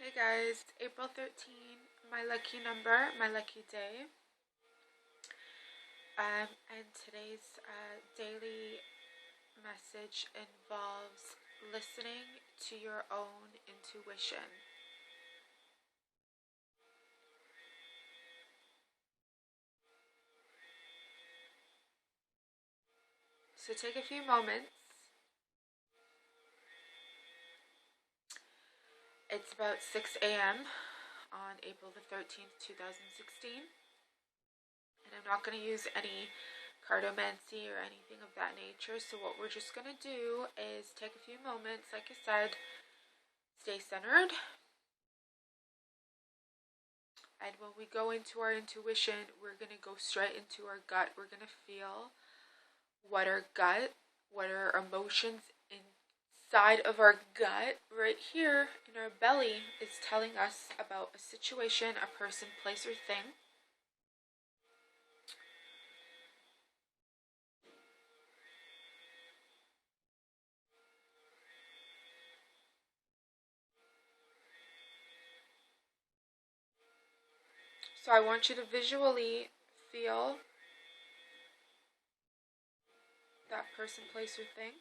Hey guys, it's April 13, my lucky number, my lucky day. And today's daily message involves listening to your own intuition. So take a few moments. It's about 6 a.m. on April the 13th, 2016. And I'm not going to use any cartomancy or anything of that nature. So what we're just going to do is take a few moments, like I said, stay centered. And when we go into our intuition, we're going to go straight into our gut. We're going to feel what our emotions inside of our gut, right here in our belly, is telling us about a situation, a person, place, or thing. So I want you to visually feel that person, place, or thing.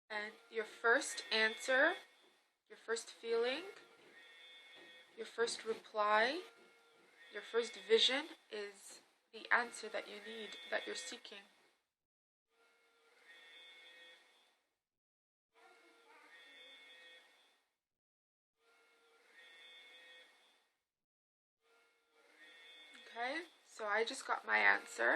And your first answer, your first feeling, your first reply, your first vision is the answer that you need, that you're seeking. Okay, so I just got my answer.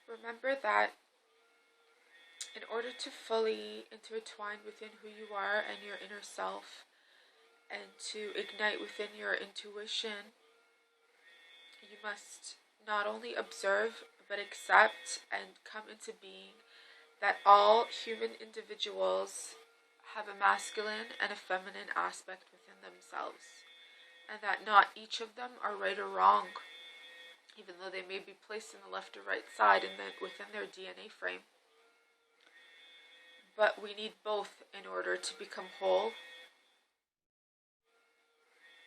Remember that in order to fully intertwine within who you are and your inner self, and to ignite within your intuition, you must not only observe but accept and come into being that all human individuals have a masculine and a feminine aspect within themselves, and that not each of them are right or wrong, even though they may be placed in the left or right side and then within their DNA frame. But we need both in order to become whole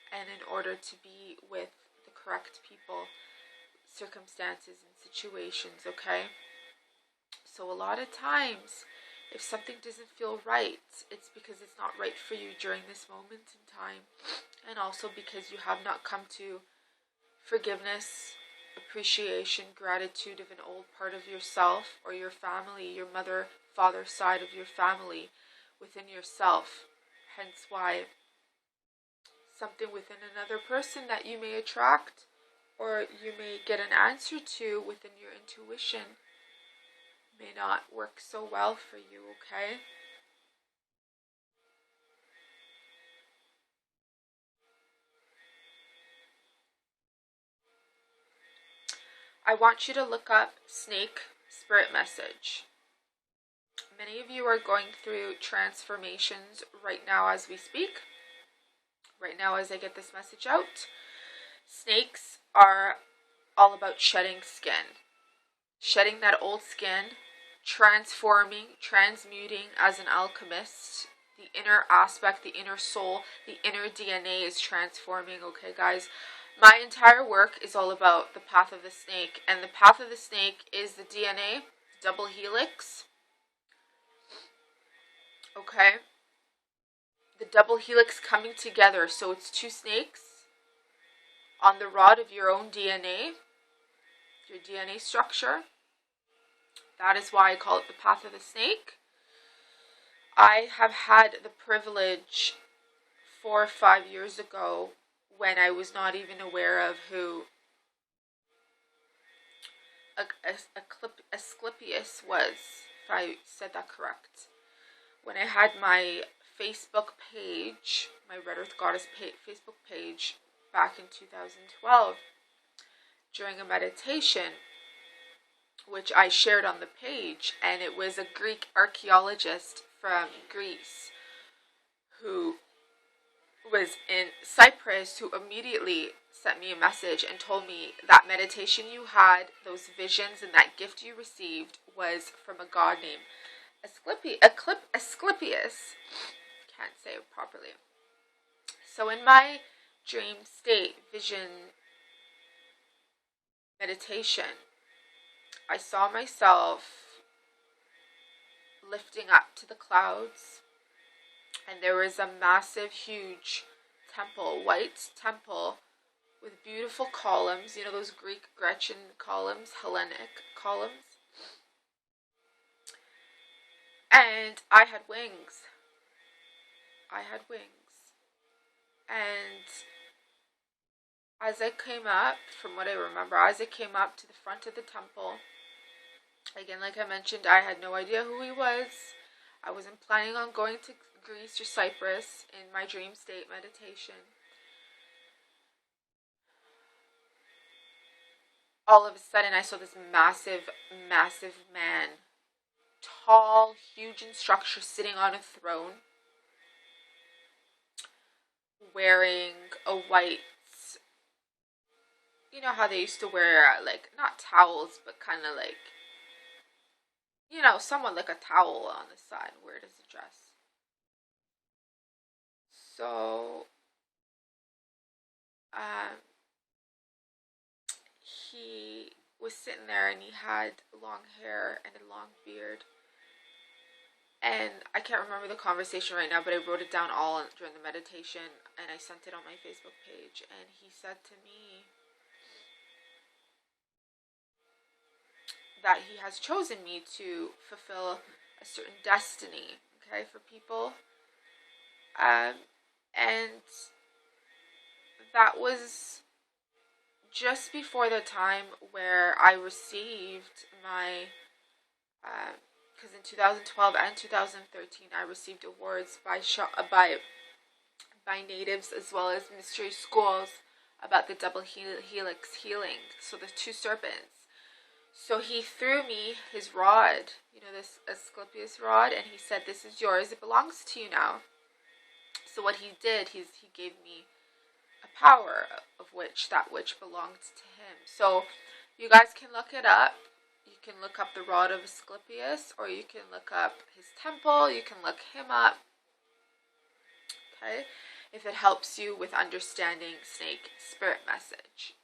and in order to be with the correct people, circumstances, and situations, okay? So a lot of times, if something doesn't feel right, it's because it's not right for you during this moment in time, and also because you have not come to forgiveness, appreciation, gratitude of an old part of yourself or your family, your mother, father side of your family within yourself. Hence why something within another person that you may attract or you may get an answer to within your intuition may not work so well for you, okay? I want you to look up snake spirit message. Many of you are going through transformations right now as we speak. Right now as I get this message out. Snakes are all about shedding skin. Shedding that old skin, transforming, transmuting as an alchemist. The inner aspect, the inner soul, the inner DNA is transforming, okay guys? My entire work is all about the path of the snake, and the path of the snake is the DNA, double helix, okay? The double helix coming together, so it's two snakes on the rod of your own DNA, your DNA structure. That is why I call it the path of the snake. I have had the privilege 4 or 5 years ago, when I was not even aware of who Asclepius was, if I said that correct. When I had my Facebook page, my Red Earth Goddess Facebook page, back in 2012, during a meditation, which I shared on the page, and it was a Greek archaeologist from Greece who was in Cyprus, who immediately sent me a message and told me that meditation you had, those visions, and that gift you received was from a god named Asclepius. Can't say it properly. So in my dream state, vision, meditation, I saw myself lifting up to the clouds, and there was a massive, huge temple, white temple, with beautiful columns, you know, those Greek Gretchen columns, Hellenic columns. And I had wings. And as I came up, from what I remember, as I came up to the front of the temple, again, like I mentioned, I had no idea who he was. I wasn't planning on going to Greece or Cyprus in my dream state meditation. All of a sudden, I saw this massive, massive man, tall, huge in structure, sitting on a throne, wearing a white, you know how they used to wear, like, not towels, but kind of like, you know, somewhat like a towel on the side, where it is a dress. So, he was sitting there, and he had long hair and a long beard. And I can't remember the conversation right now, but I wrote it down all during the meditation, and I sent it on my Facebook page. And he said to me that he has chosen me to fulfill a certain destiny, okay, for people. And that was just before the time where I received my, because in 2012 and 2013 I received awards by natives as well as mystery schools about the double helix healing, so the two serpents. So he threw me his rod, you know, this Asclepius rod, and he said, "This is yours, it belongs to you now." So what he did, he gave me a power of that which belonged to him. So you guys can look it up. You can look up the rod of Asclepius, or you can look up his temple. You can look him up. Okay, if it helps you with understanding snake spirit message.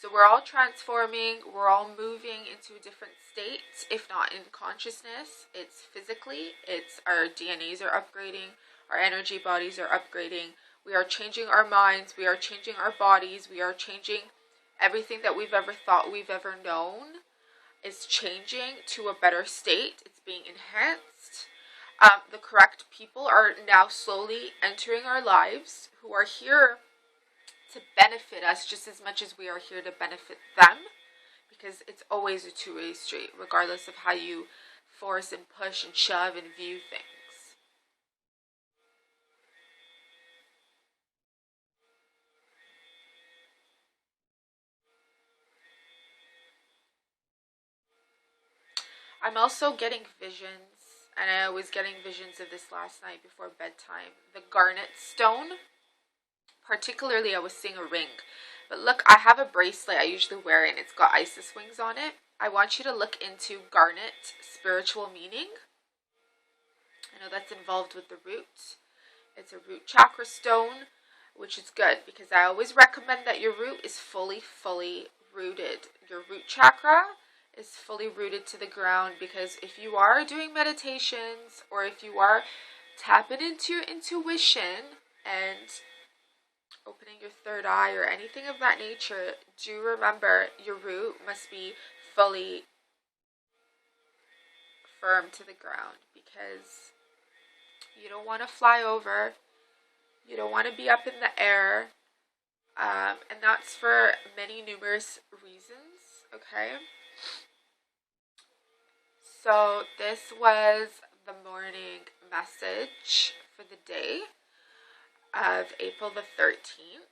So we're all transforming. We're all moving into a different state, if not in consciousness. It's physically. It's our DNAs are upgrading. Our energy bodies are upgrading. We are changing our minds. We are changing our bodies. We are changing everything that we've ever thought we've ever known. Is changing to a better state. It's being enhanced. The correct people are now slowly entering our lives, who are here to benefit us just as much as we are here to benefit them, because it's always a two-way street, regardless of how you force and push and shove and view things. I'm also getting visions, and I was getting visions of this last night before bedtime. The Garnet stone, particularly I was seeing a ring. But look, I have a bracelet I usually wear, and it's got Isis wings on it. I want you to look into Garnet spiritual meaning. I know that's involved with the root. It's a root chakra stone, which is good, because I always recommend that your root is fully rooted. Your root chakra is fully rooted to the ground, because if you are doing meditations, or if you are tapping into your intuition and opening your third eye or anything of that nature, do remember your root must be fully firm to the ground, because you don't want to fly over, you don't want to be up in the air, and that's for many numerous reasons, okay? So this was the morning message for the day of April the 13th.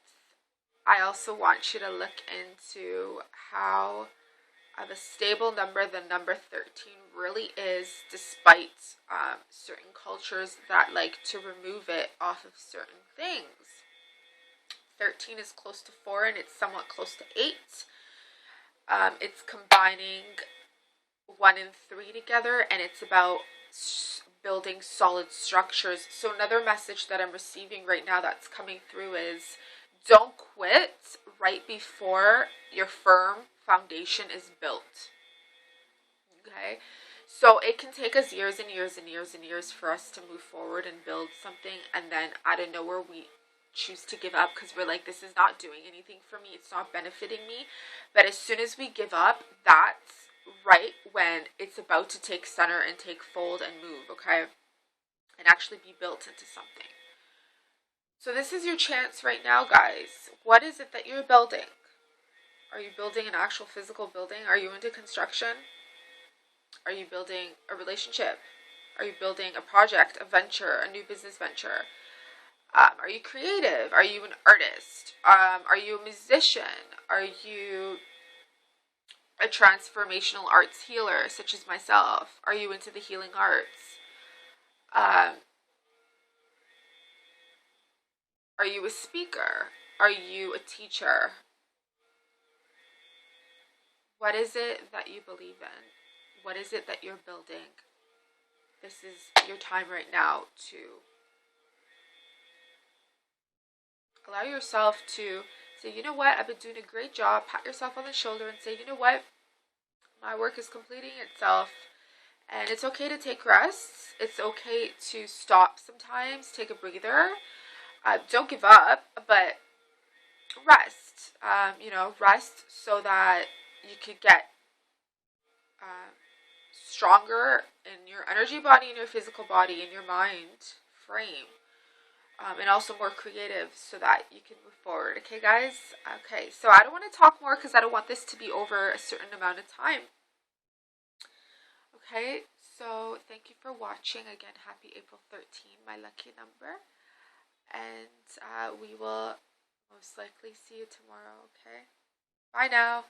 I also want you to look into how a stable number. The number 13 really is, despite certain cultures that like to remove it off of certain things. 13 is close to 4 and it's somewhat close to 8. It's combining 1 and 3 together, and it's about building solid structures. So another message that I'm receiving right now that's coming through is don't quit right before your firm foundation is built. Okay? So it can take us years and years and years and years for us to move forward and build something, and then out of nowhere we choose to give up because we're like, this is not doing anything for me, it's not benefiting me. But as soon as we give up, that's right when it's about to take center and take fold and move, okay? And actually be built into something. So this is your chance right now, guys. What is it that you're building? Are you building an actual physical building? Are you into construction? Are you building a relationship? Are you building a project, a venture, a new business venture? Are you creative? Are you an artist? Are you a musician? Are you a transformational arts healer, such as myself? Are you into the healing arts? Are you a speaker? Are you a teacher? What is it that you believe in? What is it that you're building? This is your time right now to allow yourself to say, you know what, I've been doing a great job. Pat yourself on the shoulder and say, you know what, my work is completing itself. And it's okay to take rests. It's okay to stop sometimes, take a breather. Don't give up, but rest. Rest so that you could get stronger in your energy body, in your physical body, in your mind frame. And also more creative so that you can move forward. Okay, guys? Okay, so I don't want to talk more because I don't want this to be over a certain amount of time. Okay, so thank you for watching. Again, happy April 13, my lucky number. And we will most likely see you tomorrow, okay? Bye now.